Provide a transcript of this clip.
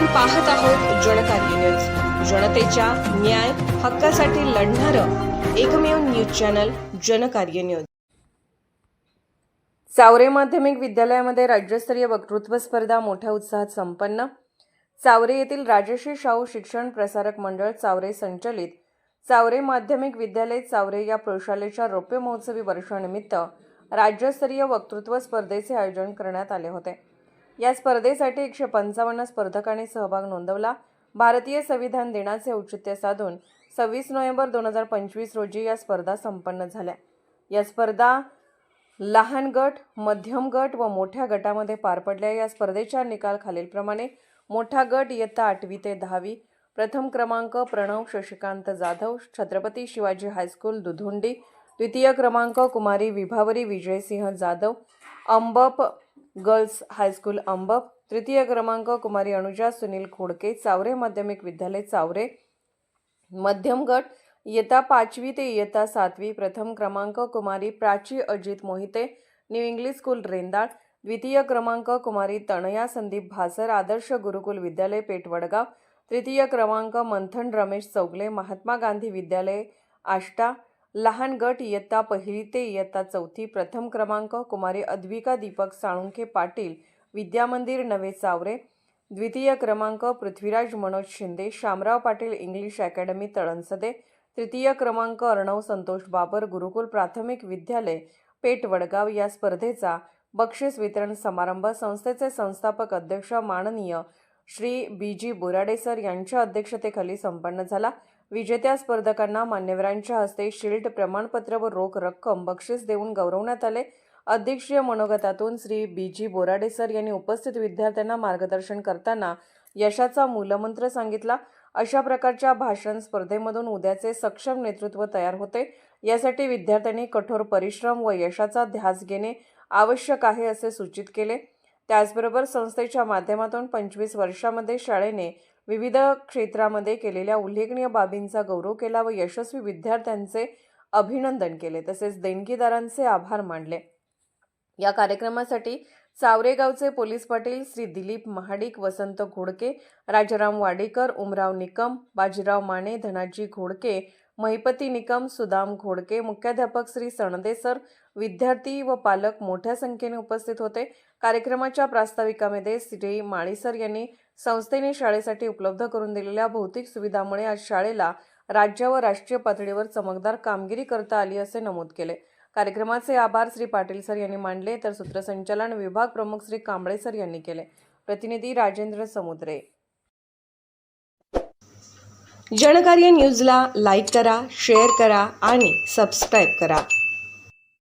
पाहत आहोत जनकार्य न्यूज, जनतेच्या न्याय हक्कासाठी लढणारं एकमेव news channel Janakarya news. Chaware माध्यमिक विद्यालयामध्ये राज्यस्तरीय वक्तृत्व स्पर्धा मोठ्या उत्साहात संपन्न। चावरे येथील राजश्री शाहू शिक्षण प्रसारक मंडळ चावरे संचलित चावरे माध्यमिक विद्यालय चावरे या प्रशालेच्या रौप्य महोत्सवी वर्षानिमित्त राज्यस्तरीय वक्तृत्व स्पर्धेचे आयोजन करण्यात आले होते। या स्पर्धेसाठी 155 स्पर्धकांनी सहभाग नोंदवला। भारतीय संविधान दिनाचे औचित्य साधून 26 नोव्हेंबर 2025 रोजी या स्पर्धा संपन्न झाल्या। या स्पर्धा लहान गट, मध्यम गट व मोठ्या गटामध्ये पार पडल्या। या स्पर्धेचा निकाल खालीलप्रमाणे। मोठा गट इयत्ता 8वी ते 10वी, प्रथम क्रमांक प्रणव शशिकांत जाधव, छत्रपती शिवाजी हायस्कूल दुधोंडी। द्वितीय क्रमांक कुमारी विभावरी विजयसिंह जाधव, अंबप गर्ल्स हायस्कूल अंबप। तृतीय क्रमांक कुमारी अनुजा सुनील खोडके, चावरे माध्यमिक विद्यालय चावरे। मध्यम गट इयत्ता 5वी ते इयत्ता 7वी, प्रथम क्रमांक कुमारी Prachi Ajit Mohite, new English school Rendal. द्वितीय क्रमांक कुमारी तनया संदीप भासर, आदर्श गुरुकुल विद्यालय पेठ वडगाव। तृतीय क्रमांक मंथन रमेश चौगले, महात्मा गांधी विद्यालय आष्टा। लहान गट इयत्ता 1ली ते इयत्ता 4थी, प्रथम क्रमांक कुमारी अद्विका दीपक साळुंखे पाटील, विद्यामंदिर नवे चावरे। द्वितीय क्रमांक पृथ्वीराज मनोज शिंदे, शामराव पाटील इंग्लिश अकॅडमी तळंसदे। तृतीय क्रमांक अर्णव संतोष बाबर, गुरुकुल प्राथमिक विद्यालय पेठ वडगाव। या स्पर्धेचा बक्षीस वितरण समारंभ संस्थेचे संस्थापक अध्यक्ष माननीय श्री बी.जी. बोराडे सर यांच्या अध्यक्षतेखाली संपन्न झाला। विजेत्या स्पर्धकांना मान्यवरांच्या हस्ते शील्ड, प्रमाणपत्र व रोख रक्कम बक्षीस देऊन गौरवण्यात आले। अध्यक्षीय मनोगतातून श्री बी.जी. बोराडे सर यांनी उपस्थित विद्यार्थ्यांना मार्गदर्शन करताना यशाचा मूलमंत्र सांगितला। अशा प्रकारच्या भाषण स्पर्धेमधून उद्याचे सक्षम नेतृत्व तयार होते। यासाठी विद्यार्थ्यांनी कठोर परिश्रम व यशाचा ध्यास घेणे आवश्यक आहे असे सूचित केले। त्याचबरोबर संस्थेच्या माध्यमातून 25 वर्षांमध्ये शाळेने विविध क्षेत्रामध्ये केलेल्या उल्लेखनीय बाबींचा गौरव केला व यशस्वी विद्यार्थ्यांचे अभिनंदन केले, तसेच देणगीदारांचे आभार मानले। या कार्यक्रमासाठी चावरे गावचे पोलीस पाटील श्री दिलीप महाडिक, वसंत घोडके, राजाराम वाडेकर, उमराव निकम, बाजीराव माने, धनाजी घोडके, महिपती निकम, सुदाम घोडके, मुख्याध्यापक श्री सणदे सर, विद्यार्थी व पालक मोठ्या संख्येने उपस्थित होते। कार्यक्रमाच्या प्रास्ताविकामध्ये श्री माळीसर यांनी संस्थेने शाळेसाठी उपलब्ध करून दिलेल्या भौतिक सुविधांमुळे आज शाळेला राज्य व राष्ट्रीय पातळीवर चमकदार कामगिरी करता आली असे नमूद केले। कार्यक्रमाचे आभार श्री पाटील सर यांनी मानले, तर सूत्रसंचालन विभाग प्रमुख श्री कांबळे सर यांनी केले। प्रतिनिधी राजेंद्र समुद्रे। जनकार्य न्यूजला लाईक करा, शेअर करा आणि सबस्क्राईब करा।